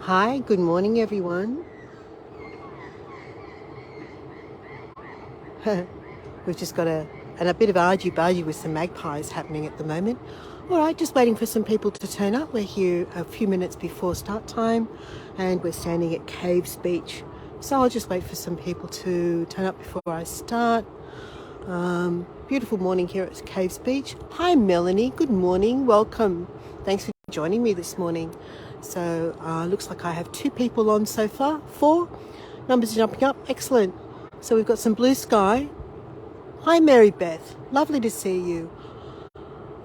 Hi, good morning, everyone. We've just got a bit of argy-bargy with some magpies happening at the moment. All right, just waiting for some people to turn up. We're here a few minutes before start time, and we're standing at Caves Beach. So I'll just wait for some people to turn up before I start. Beautiful morning here at Caves Beach. Hi, Melanie. Good morning. Welcome. Thanks for joining me this morning. So looks like I have 2 people on so far. 4. Numbers jumping up. Excellent. So we've got some blue sky. Hi, Mary Beth. Lovely to see you.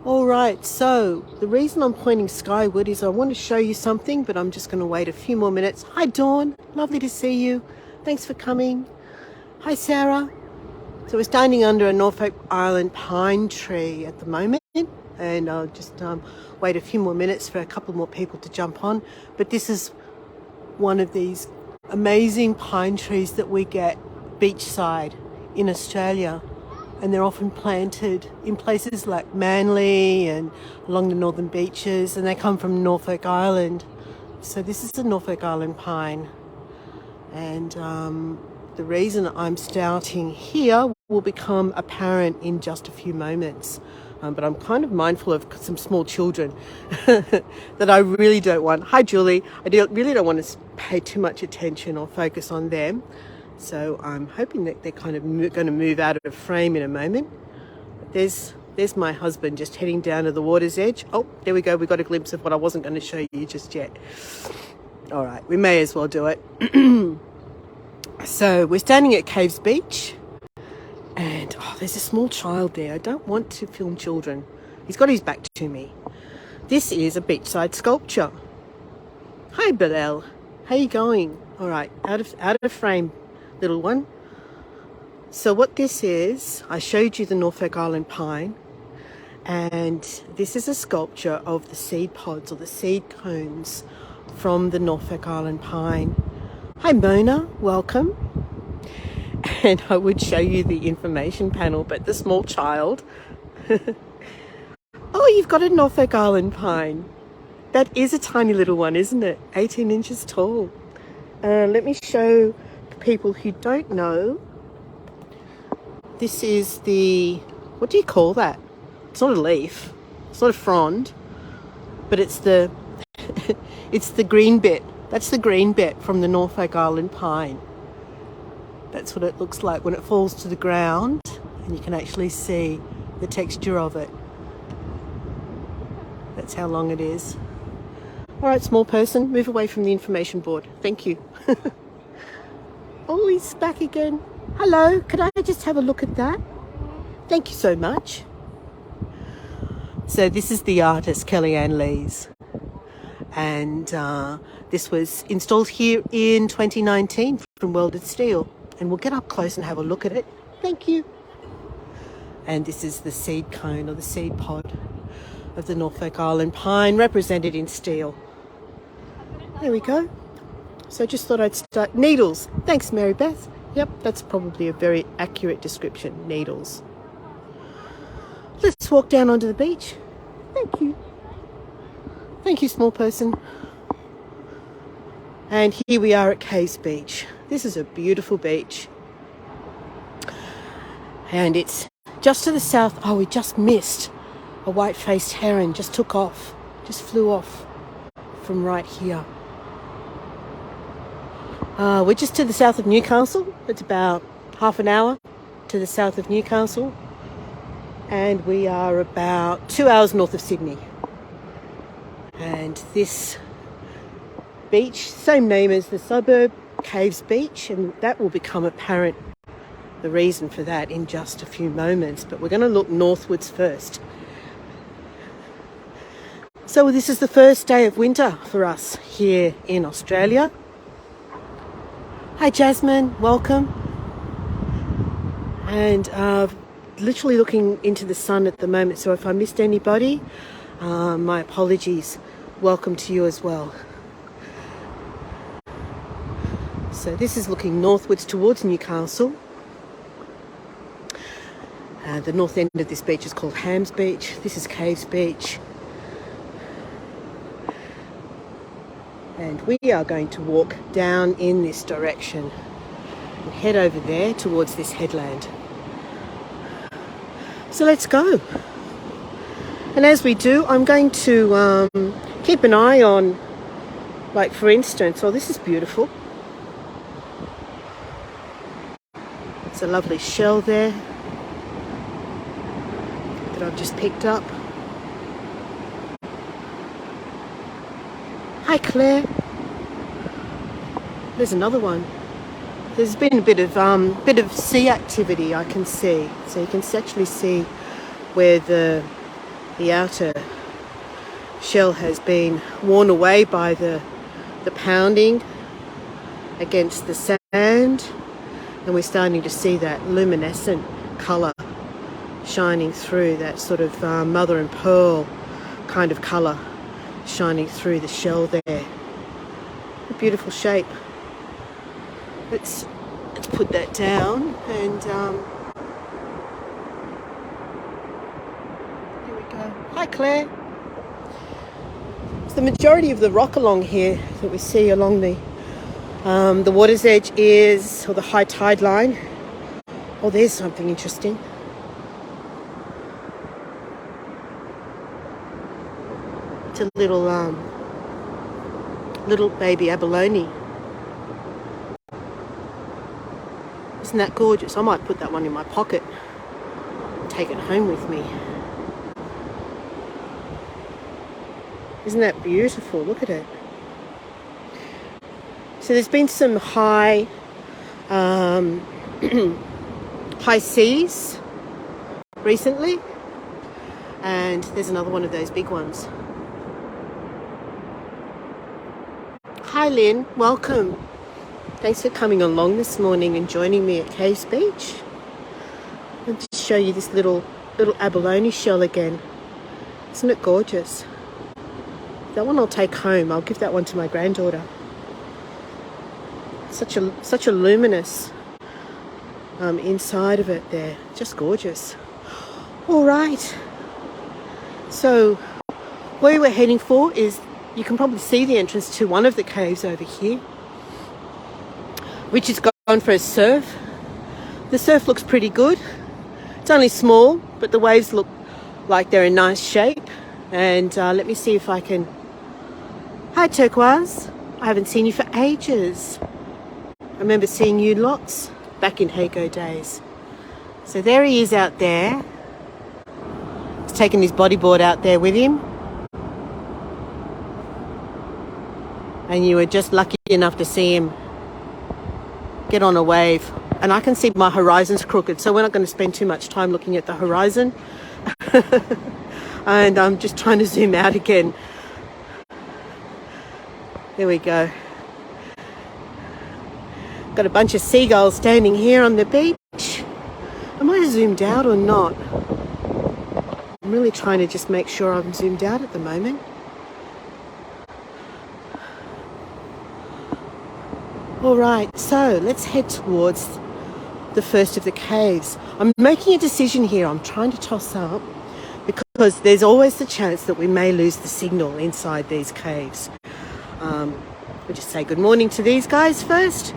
All right. So the reason I'm pointing skyward is I want to show you something, but I'm just going to wait a few more minutes. Hi, Dawn. Lovely to see you. Thanks for coming. Hi, Sarah. So we're standing under a Norfolk Island pine tree at the moment, and I'll just wait a few more minutes for a couple more people to jump on. But this is one of these amazing pine trees that we get beachside in Australia, and they're often planted in places like Manly and along the northern beaches, and they come from Norfolk Island. So this is the Norfolk Island pine, and the reason I'm starting here will become apparent in just a few moments. But I'm kind of mindful of some small children that I really don't want. Hi, Julie. Really don't want to pay too much attention or focus on them. So I'm hoping that they're kind of going to move out of frame in a moment. There's my husband just heading down to the water's edge. Oh, there we go. We got a glimpse of what I wasn't going to show you just yet. All right, we may as well do it. So we're standing at Caves Beach, and there's a small child there. I don't want to film children. He's got his back to me. This is a beachside sculpture. Hi, Bilal. How you going? All right, out of frame, little one. So what this is, I showed you the Norfolk Island pine, and this is a sculpture of the seed pods or the seed cones from the Norfolk Island pine. Hi, Mona. Welcome. And I would show you the information panel, but the small child. Oh, you've got a Norfolk Island pine. That is a tiny little one, isn't it? 18 inches tall. Let me show people who don't know. This is what do you call that? It's not a leaf. It's not a frond, but it's the green bit. That's the green bit from the Norfolk Island pine. That's what it looks like when it falls to the ground, and you can actually see the texture of it. That's how long it is. All right, small person, move away from the information board. Thank you. Oh, he's back again. Hello, could I just have a look at that? Thank you so much. So this is the artist, Kellyanne Lees. And this was installed here in 2019 from welded steel. And we'll get up close and have a look at it. Thank you. And this is the seed cone or the seed pod of the Norfolk Island pine represented in steel. There we go. So just thought I'd start. Needles. Thanks, Mary Beth. Yep, that's probably a very accurate description. Needles. Let's walk down onto the beach. Thank you. Thank you, small person. And here we are at Caves Beach. This is a beautiful beach. And it's just to the south. Oh, we just missed a white-faced heron. Just took off. Just flew off from right here. We're just to the south of Newcastle. It's about half an hour to the south of Newcastle. And we are about 2 hours north of Sydney. And this beach, same name as the suburb, Caves Beach, and that will become apparent, the reason for that, in just a few moments. But we're going to look northwards first. So this is the first day of winter for us here in Australia. Hi, Jasmine, welcome. And literally looking into the sun at the moment, so if I missed anybody, my apologies. Welcome to you as well. So this is looking northwards towards Newcastle. The north end of this beach is called Hams Beach. This is Caves Beach. And we are going to walk down in this direction and head over there towards this headland. So let's go. And as we do, I'm going to keep an eye on, like for instance, oh, this is beautiful. It's a lovely shell there that I've just picked up. Hi Claire. There's another one. There's been a bit of sea activity I can see. So you can actually see where the outer shell has been worn away by the pounding against the sand, and we're starting to see that luminescent colour shining through, that sort of mother and pearl kind of colour shining through the shell there. A beautiful shape. Let's put that down, and here we go. Hi Claire. So the majority of the rock along here that we see along the water's edge is, or the high tide line. Oh, there's something interesting. It's a little baby abalone. Isn't that gorgeous? I might put that one in my pocket, take it home with me. Isn't that beautiful? Look at it. So there's been some high seas recently, and there's another one of those big ones. Hi Lynn, welcome. Thanks for coming along this morning and joining me at Caves Beach. I'll just show you this little abalone shell again. Isn't it gorgeous? That one I'll take home. I'll give that one to my granddaughter. Such a luminous inside of it there. Just gorgeous. All right. So where we're heading for is, you can probably see the entrance to one of the caves over here, which is gone for a surf. The surf looks pretty good. It's only small, but the waves look like they're in nice shape. And let me see if I can... Hi Turquoise. I haven't seen you for ages. I remember seeing you lots back in Hago days. So there he is out there. He's taken his bodyboard out there with him. And you were just lucky enough to see him get on a wave. And I can see my horizon's crooked, so we're not going to spend too much time looking at the horizon. And I'm just trying to zoom out again. There we go. Got a bunch of seagulls standing here on the beach. Am I zoomed out or not? I'm really trying to just make sure I'm zoomed out at the moment. All right, so let's head towards the first of the caves. I'm making a decision here. I'm trying to toss up because there's always the chance that we may lose the signal inside these caves. We'll just say good morning to these guys first.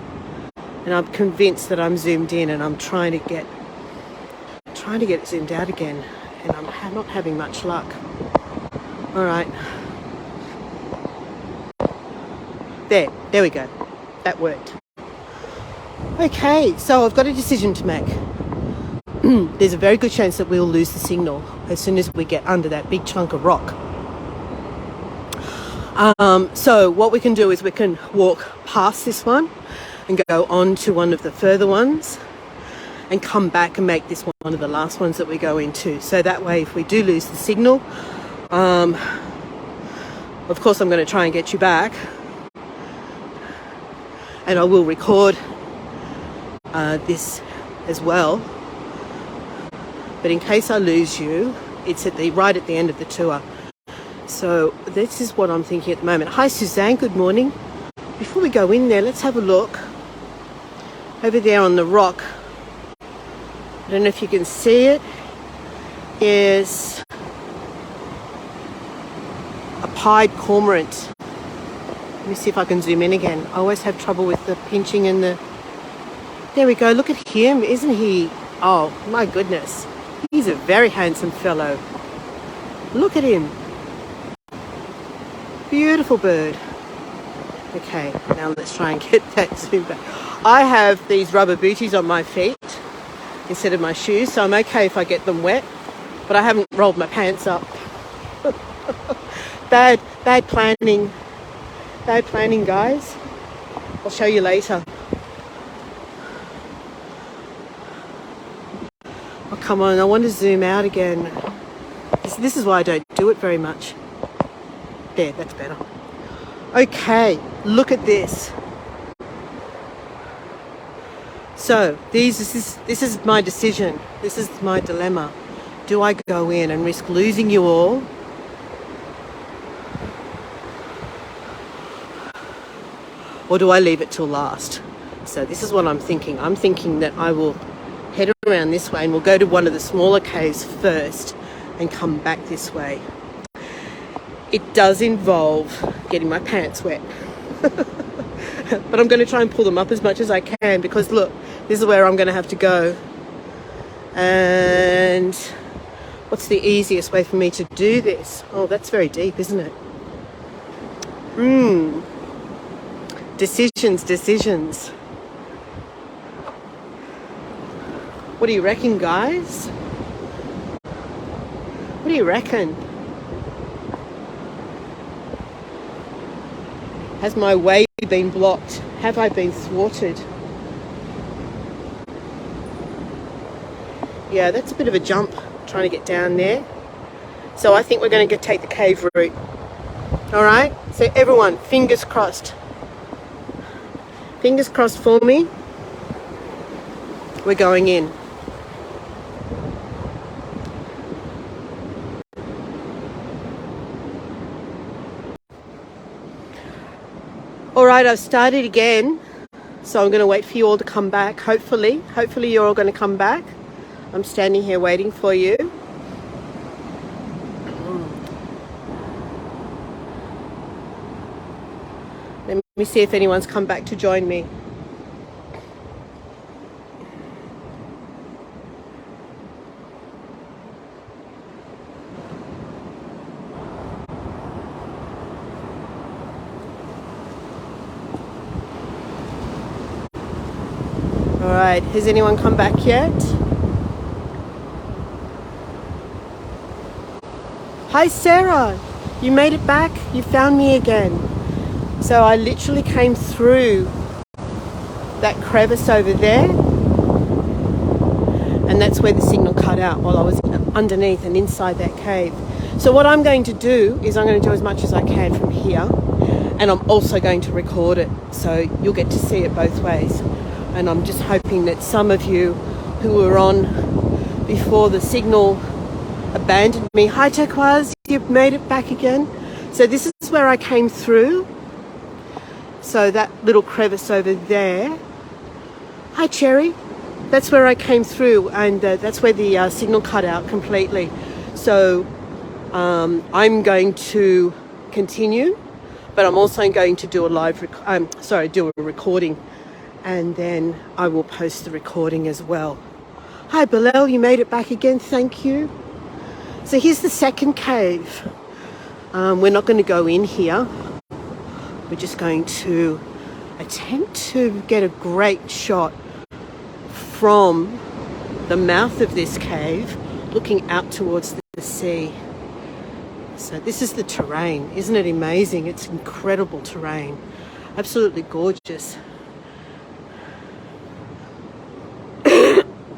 And I'm convinced that I'm zoomed in, and I'm trying to get it zoomed out again, and I'm not having much luck. All right. There we go. That worked. Okay, so I've got a decision to make. There's a very good chance that we'll lose the signal as soon as we get under that big chunk of rock. So what we can do is we can walk past this one and go on to one of the further ones and come back and make this one of the last ones that we go into. So that way, if we do lose the signal, of course I'm going to try and get you back, and I will record this as well. But in case I lose you, it's right at the end of the tour. So this is what I'm thinking at the moment. Hi Suzanne, good morning. Before we go in there, let's have a look. Over there on the rock, I don't know if you can see it, is a pied cormorant. me see if I can zoom in again. I always have trouble with the pinching and the... There we go. Look at him. Isn't he? Oh, my goodness. He's a very handsome fellow. Look at him. Beautiful bird. Okay, now let's try and get that zoom back. I have these rubber booties on my feet instead of my shoes, so I'm okay if I get them wet, but I haven't rolled my pants up. Bad planning. Bad planning, guys. I'll show you later. Oh, come on, I want to zoom out again. This is why I don't do it very much. There, that's better. Okay, look at this. So, this is my decision. This is my dilemma. Do I go in and risk losing you all? Or do I leave it till last? So this is what I'm thinking. I'm thinking that I will head around this way and we'll go to one of the smaller caves first and come back this way. It does involve getting my pants wet. But I'm going to try and pull them up as much as I can because look, this is where I'm going to have to go. And what's the easiest way for me to do this? Oh, that's very deep, isn't it? Decisions. What do you reckon, guys? What do you reckon? Has my way been blocked? Have I been thwarted? Yeah, that's a bit of a jump trying to get down there. So I think we're going to take the cave route. All right? So everyone, fingers crossed. Fingers crossed for me. We're going in. All right, I've started again. So I'm going to wait for you all to come back. Hopefully you're all going to come back. I'm standing here waiting for you. Let me see if anyone's come back to join me. All right, has anyone come back yet? Hi Sarah, you made it back, you found me again. So I literally came through that crevice over there and that's where the signal cut out while I was underneath and inside that cave. So what I'm going to do is I'm going to do as much as I can from here and I'm also going to record it so you'll get to see it both ways. And I'm just hoping that some of you who were on before the signal abandoned me. Hi Turquoise, you've made it back again. So this is where I came through. So that little crevice over there. Hi Cherry. That's where I came through and that's where the signal cut out completely. So I'm going to continue, but I'm also going to do a recording and then I will post the recording as well. Hi Bilal, you made it back again, thank you. So here's the second cave. We're not going to go in here. We're just going to attempt to get a great shot from the mouth of this cave, looking out towards the sea. So this is the terrain. Isn't it amazing? It's incredible terrain. Absolutely gorgeous.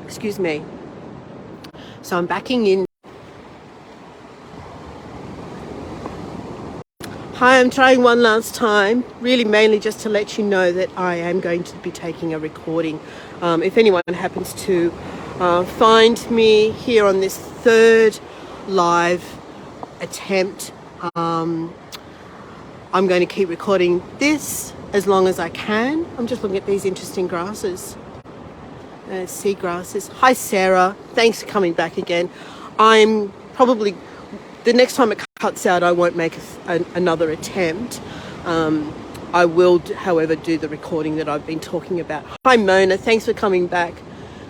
Excuse me. So I'm backing in. Hi, I'm trying one last time, really mainly just to let you know that I am going to be taking a recording. If anyone happens to find me here on this third live attempt, I'm going to keep recording this as long as I can. I'm just looking at these interesting grasses. Sea grasses. Hi Sarah, thanks for coming back again. I'm probably, the next time it cuts out I won't make another attempt, I will, however, do the recording that I've been talking about. Hi, Mona. Thanks for coming back.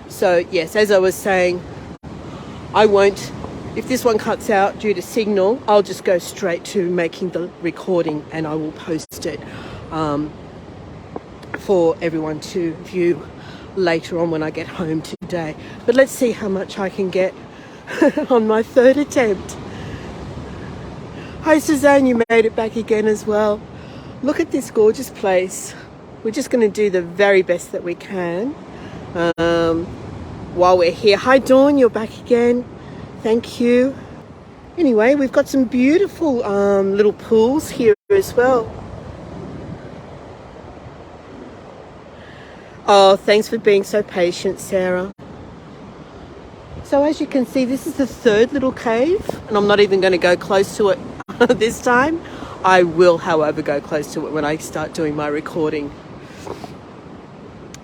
So, yes, as I was saying, I won't, if this one cuts out due to signal, I'll just go straight to making the recording and I will post it for everyone to view later on when I get home today. But let's see how much I can get on my third attempt. Hi, Suzanne, you made it back again as well. Look at this gorgeous place. We're just going to do the very best that we can while we're here. Hi, Dawn, you're back again. Thank you. Anyway, we've got some beautiful little pools here as well. Oh, thanks for being so patient, Sarah. So as you can see, this is the third little cave, and I'm not even going to go close to it this time. I will, however, go close to it when I start doing my recording.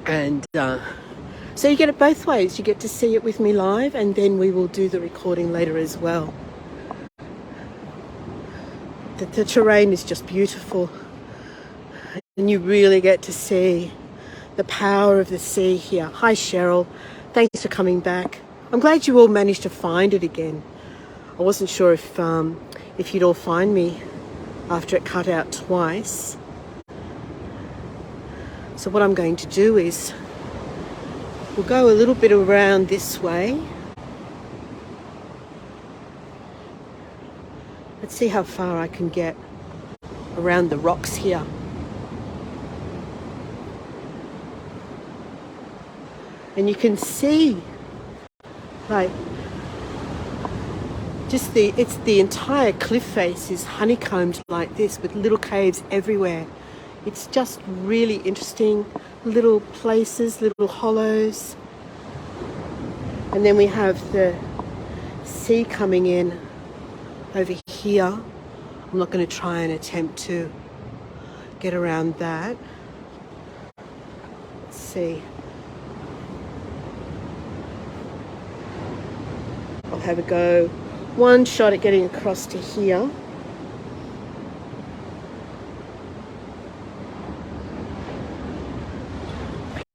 And so you get it both ways. You get to see it with me live, and then we will do the recording later as well. The terrain is just beautiful, and you really get to see the power of the sea here. Hi, Cheryl. Thanks for coming back. I'm glad you all managed to find it again. I wasn't sure if you'd all find me after it cut out twice. So what I'm going to do is we'll go a little bit around this way. Let's see how far I can get around the rocks here. And you can see, like, just it's the entire cliff face is honeycombed like this with little caves everywhere. It's just really interesting, little places, little hollows. And then we have the sea coming in over here. I'm not going to try and attempt to get around that. Let's see. I'll have a go. One shot at getting across to here.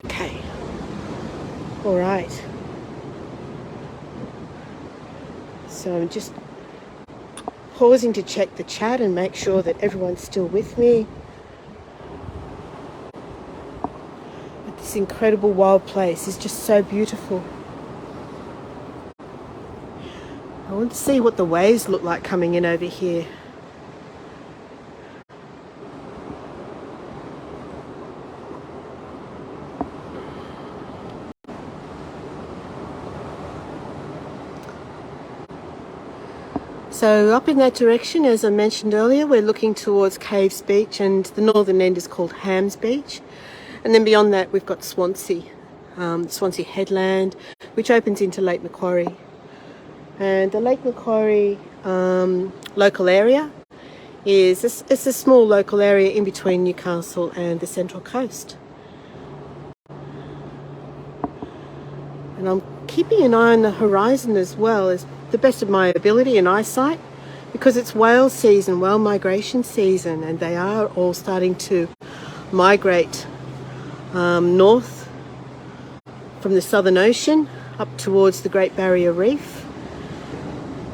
Okay. All right. So I'm just pausing to check the chat and make sure that everyone's still with me. But this incredible wild place is just so beautiful. I want to see what the waves look like coming in over here. So up in that direction, as I mentioned earlier, we're looking towards Caves Beach, and the northern end is called Hams Beach. And then beyond that, we've got Swansea, Swansea Headland, which opens into Lake Macquarie. And the Lake Macquarie local area it's a small local area in between Newcastle and the Central Coast. And I'm keeping an eye on the horizon as well, as the best of my ability and eyesight, because it's whale season, whale migration season, and they are all starting to migrate north from the Southern Ocean up towards the Great Barrier Reef.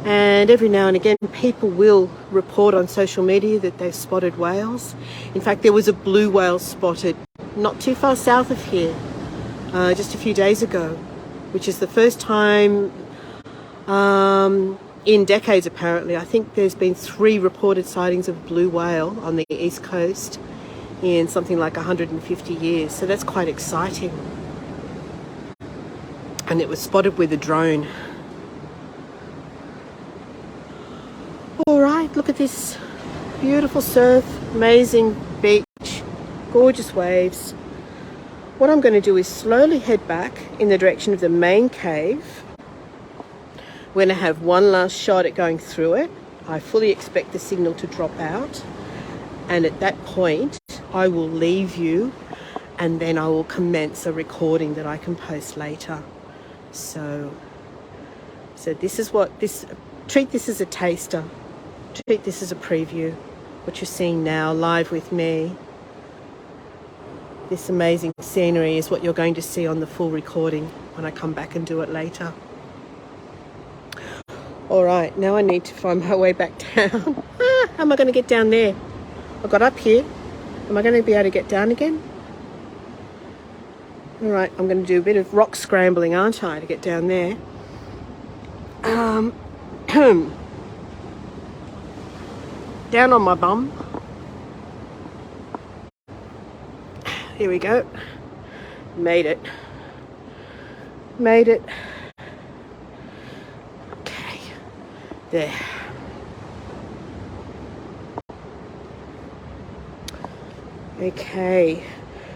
And every now and again, people will report on social media that they've spotted whales. In fact, there was a blue whale spotted not too far south of here just a few days ago, which is the first time in decades, apparently. I think there's been 3 reported sightings of blue whale on the east coast in something like 150 years. So that's quite exciting. And it was spotted with a drone. All right, look at this beautiful surf, amazing beach, gorgeous waves. What I'm going to do is slowly head back in the direction of the main cave. We're going to have one last shot at going through it. I fully expect the signal to drop out. And at that point, I will leave you and then I will commence a recording that I can post later. So this is treat this as a taster. Treat this as a preview. What you're seeing now live with me. this amazing scenery is what you're going to see on the full recording when I come back and do it later. All right, now I need to find my way back down. How am I going to get down there? I got up here. Am I going to be able to get down again? All right, I'm going to do a bit of rock scrambling, aren't I, to get down there. Down on my bum. Here we go. Made it. Made it. Okay. There. Okay.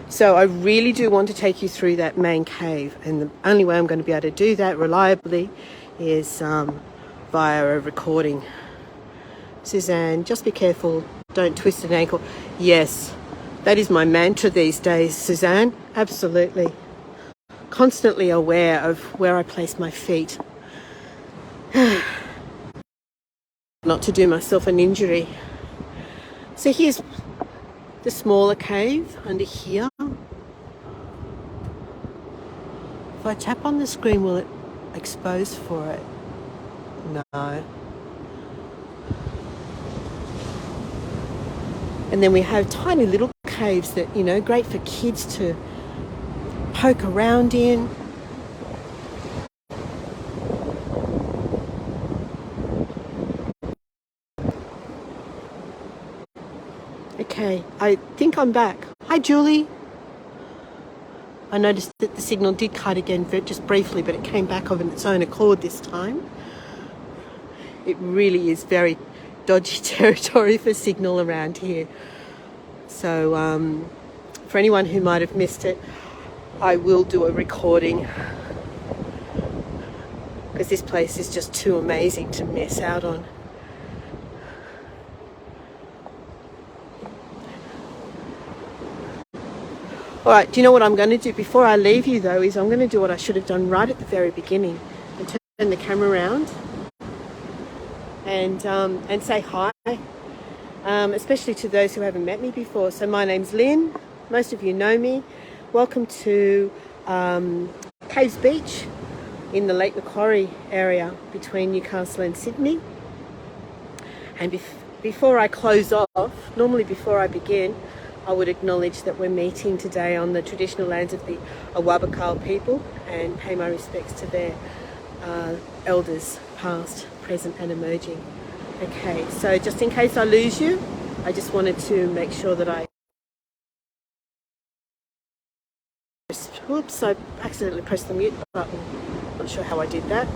So I really do want to take you through that main cave, and the only way I'm going to be able to do that reliably is via a recording. Suzanne, just be careful, don't twist an ankle. Yes, that is my mantra these days, Suzanne, absolutely. Constantly aware of where I place my feet. Not to do myself an injury. So here's the smaller cave under here. If I tap on the screen, will it expose for it? No. And then we have tiny little caves that, you know, great for kids to poke around in. Okay, I think I'm back. Hi, Julie. I noticed that the signal did cut again just briefly, but it came back of its own accord this time. It really is very dodgy territory for signal around here. So for anyone who might have missed it, I will do a recording because this place is just too amazing to miss out on. All right, do you know what I'm going to do before I leave you though, is I'm going to do what I should have done right at the very beginning and turn the camera around and say hi, especially to those who haven't met me before. So my name's Lynn, most of you know me. Welcome to Caves Beach in the Lake Macquarie area between Newcastle and Sydney. And before I close off, normally before I begin, I would acknowledge that we're meeting today on the traditional lands of the Awabakal people and pay my respects to their elders, past, present and emerging. Okay, so just in case I lose you, I just wanted to make sure that I... Oops, I accidentally pressed the mute button. Not sure how I did that.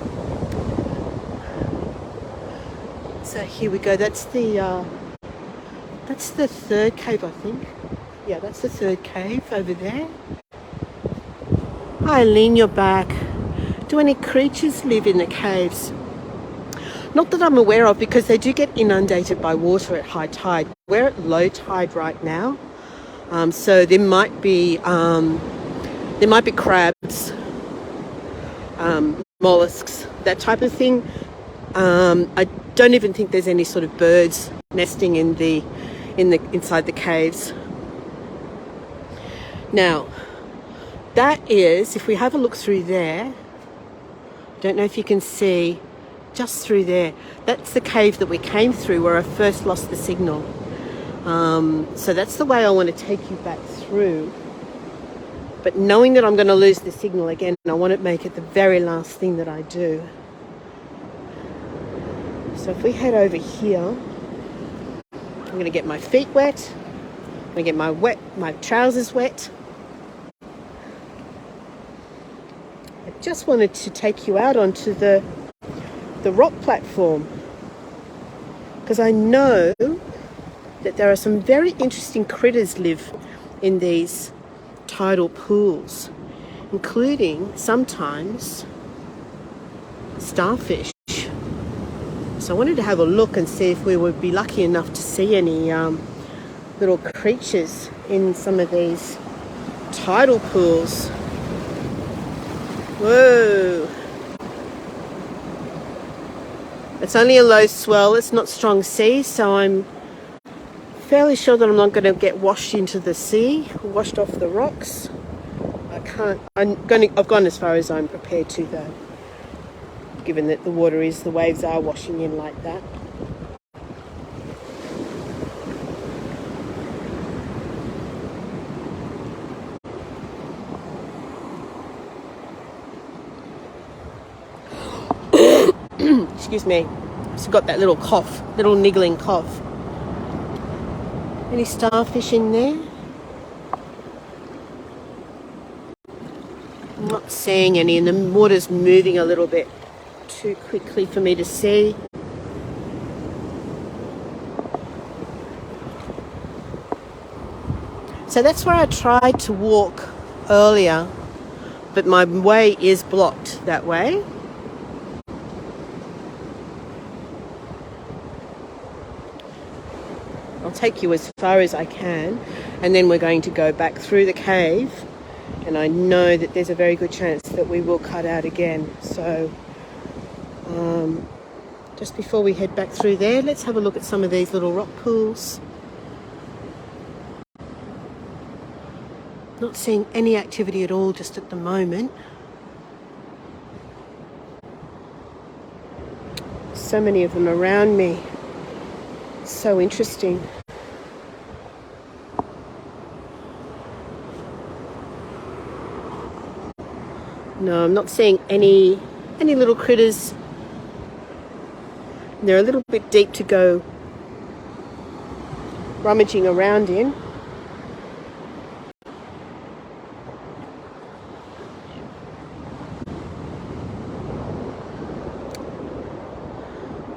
So here we go, that's the third cave, I think. Yeah, that's the third cave over there. Hi, Lynn, you're back. Do any creatures live in the caves? Not that I'm aware of, because they do get inundated by water at high tide. We're at low tide right now, so there might be crabs, mollusks, that type of thing. I don't even think there's any sort of birds nesting inside the caves. Now, that is, if we have a look through there, I don't know if you can see, just through there, that's the cave that we came through where I first lost the signal. So that's the way I want to take you back through. But knowing that I'm going to lose the signal again, I want to make it the very last thing that I do. So if we head over here, I'm going to get my feet wet. I'm going to get my trousers wet. I just wanted to take you out onto the rock platform, because I know that there are some very interesting critters live in these tidal pools, including sometimes starfish. So I wanted to have a look and see if we would be lucky enough to see any little creatures in some of these tidal pools. Whoa! It's only a low swell, it's not strong sea, so I'm fairly sure that I'm not going to get washed into the sea, washed off the rocks. I've gone as far as I'm prepared to though, given that the waves are washing in like that. Excuse me, I've got that little niggling cough. Any starfish in there? I'm not seeing any, and the water's moving a little bit too quickly for me to see. So that's where I tried to walk earlier, but my way is blocked that way. I'll take you as far as I can, and then we're going to go back through the cave, and I know that there's a very good chance that we will cut out again. So just before we head back through there, let's have a look at some of these little rock pools. Not seeing any activity at all just at the moment. So many of them around me. So interesting. No, I'm not seeing any little critters. They're a little bit deep to go rummaging around in.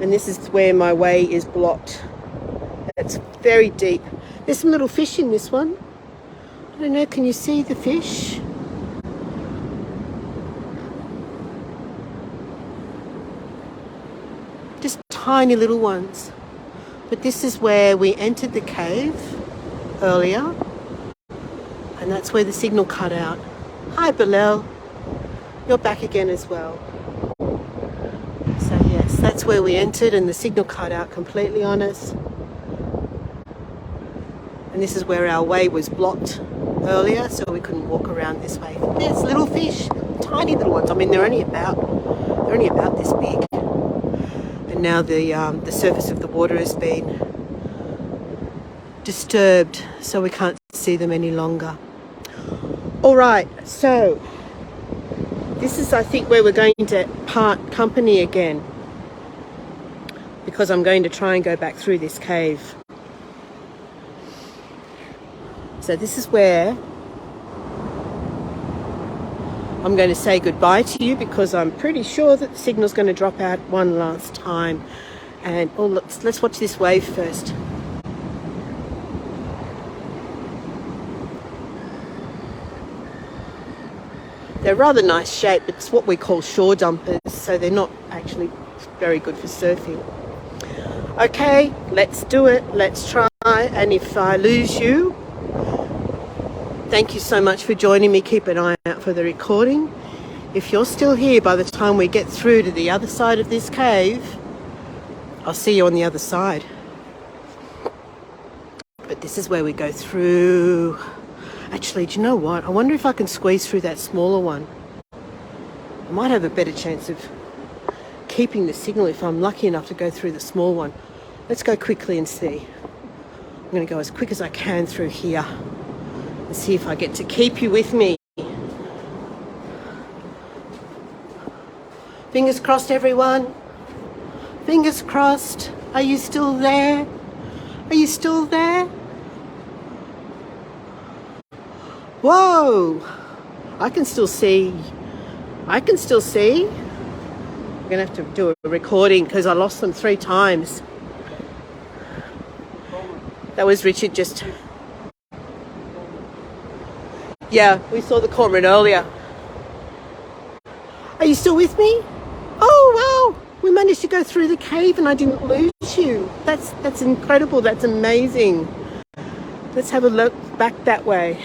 And this is where my way is blocked. It's very deep. There's some little fish in this one. I don't know, can you see the fish? Just tiny little ones. But this is where we entered the cave earlier. And that's where the signal cut out. Hi, Bilal. You're back again as well. So yes, that's where we entered and the signal cut out completely on us. And this is where our way was blocked earlier, so we couldn't walk around this way. There's little fish, tiny little ones. I mean, they're only about this big. And now the surface of the water has been disturbed, so we can't see them any longer. All right, so this is, I think, where we're going to part company again, because I'm going to try and go back through this cave. So this is where I'm going to say goodbye to you, because I'm pretty sure that the signal's going to drop out one last time. And let's watch this wave first. They're rather nice shape. It's what we call shore dumpers, so they're not actually very good for surfing. Okay, let's do it. Let's try. And if I lose you, thank you so much for joining me. Keep an eye out for the recording. If you're still here by the time we get through to the other side of this cave, I'll see you on the other side. But this is where we go through. Actually, do you know what? I wonder if I can squeeze through that smaller one. I might have a better chance of keeping the signal if I'm lucky enough to go through the small one. Let's go quickly and see. I'm going to go as quick as I can through here and see if I get to keep you with me. Fingers crossed, everyone. Fingers crossed. Are you still there? Are you still there? Whoa! I can still see. I can still see. I'm going to have to do a recording because I lost them 3 times. That was Richard just... Yeah, we saw the cormorant earlier. Are you still with me? Oh, wow! We managed to go through the cave and I didn't lose you. That's incredible. That's amazing. Let's have a look back that way.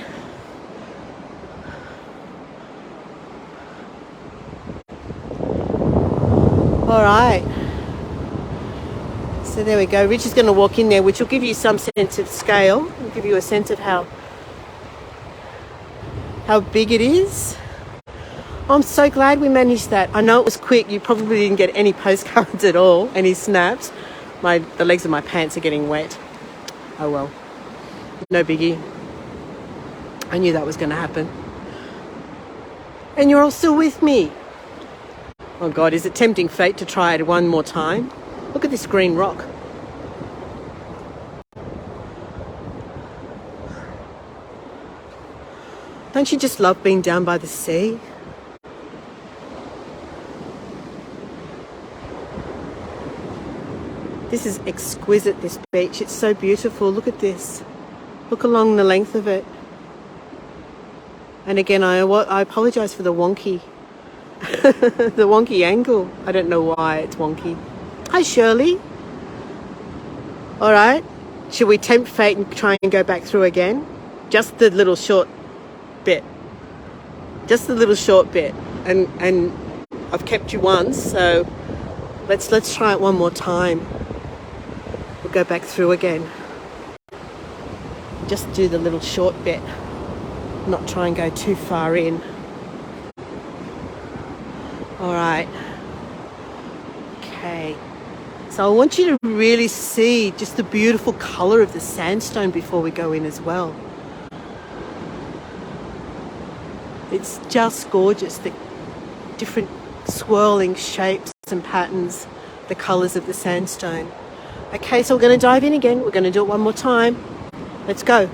All right. So there we go. Rich is going to walk in there, which will give you some sense of scale. It'll give you a sense of how big it is. I'm so glad we managed that. I know it was quick. You probably didn't get any postcards at all, any snaps. The legs of my pants are getting wet. Oh well, no biggie. I knew that was going to happen. And you're all still with me. Oh God, is it tempting fate to try it one more time? Look at this green rock. Don't you just love being down by the sea? This is exquisite, this beach. It's so beautiful. Look at this. Look along the length of it. And again, I apologise for the wonky, the wonky angle. I don't know why it's wonky. Hi, Shirley. All right. Should we tempt fate and try and go back through again? Just the little short bit. Just the little short bit. And I've kept you once, so let's try it one more time. We'll go back through again. Just do the little short bit. Not try and go too far in. All right. Okay. So I want you to really see just the beautiful colour of the sandstone before we go in as well. It's just gorgeous, the different swirling shapes and patterns, the colours of the sandstone. Okay, so we're going to dive in again. We're going to do it one more time. Let's go.